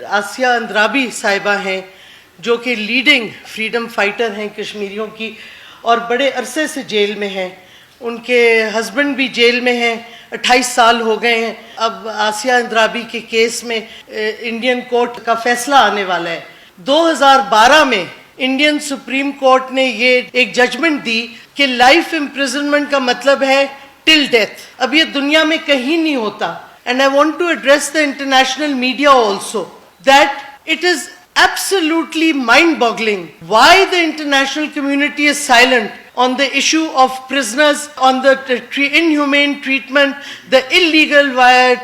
आसिया अंद्राबी साहिबा हैं जो कि लीडिंग फ्रीडम फाइटर हैं कश्मीरियों की और बड़े अरसे से जेल में हैं। उनके हस्बैंड भी जेल में हैं, 28 साल हो गए हैं। अब आसिया अंद्राबी के केस में इंडियन कोर्ट का फैसला आने वाला है। 2012 में इंडियन सुप्रीम कोर्ट ने ये एक जजमेंट दी कि लाइफ इम्प्रिजनमेंट का मतलब है टिल डेथ। अब ये दुनिया में कहीं नहीं होता। And I want to address the international media also that it is absolutely mind-boggling why the international community is silent on the issue of prisoners, on the inhumane treatment, the illegal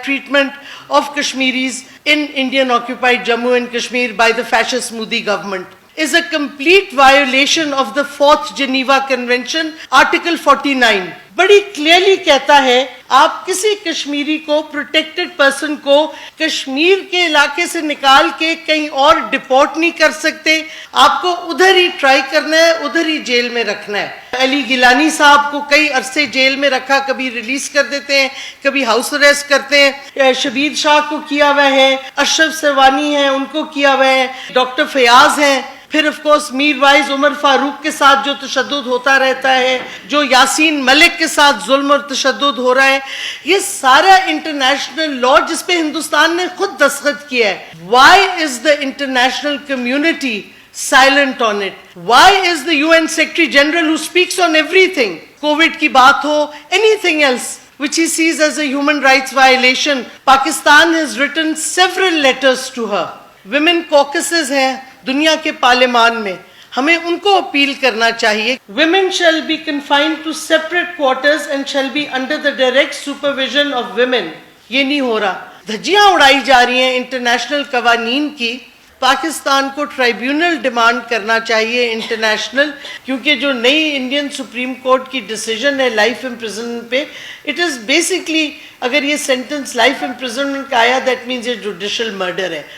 treatment of Kashmiris in Indian-occupied Jammu and Kashmir by the fascist Modi government. Is a complete violation of the 4th Geneva Convention, Article 49. बड़ी clearly कहता है आप किसी कश्मीरी को, protected person को कश्मीर के इलाके से निकाल के कहीं और डिपोर्ट नहीं कर सकते। आपको उधर ही ट्राई करना है, उधर ही जेल में रखना है। अली गिलानी साहब को कई अरसे जेल में रखा, कभी रिलीज कर देते हैं, कभी हाउस अरेस्ट करते हैं। शबीर शाह को किया हुआ है, अशरफ सरवानी है उनको किया हुआ है, डॉक्टर फयाज हैं, फिर of course Mirwaiz Umar Farooq के साथ जो तशद्दुद होता रहता है, जो यासीन मलिक के साथ जुल्म और तशद्दुद हो रहा है, ये सारा इंटरनेशनल लॉ जिस पे हिंदुस्तान ने खुद दस्तखत किया है। Why is the international community silent on it? Why is the UN secretary general who speaks on everything, Covid की बात हो, anything else which he sees as a human rights violation? Pakistan has written several letters to her. Women caucuses हैं दुनिया के पार्लियामान में, हमें उनको appeal करना चाहिए। Women shall be confined to separate quarters and shall be under the direct supervision of women. ये नहीं हो रहा। धज्जियां उड़ाई जा रही हैं इंटरनेशनल कवानीन की। पाकिस्तान को ट्राइब्यूनल डिमांड करना चाहिए इंटरनेशनल, क्योंकि जो नई इंडियन सुप्रीम कोर्ट की डिसीजन है लाइफ इम्प्रिजनमेंट पे, इट इज़ बेसिकली, अगर ये सेंटेंस लाइफ इम्प्रिजनमेंट का आया दैट मीन्स ये जुडिशल मर्डर है।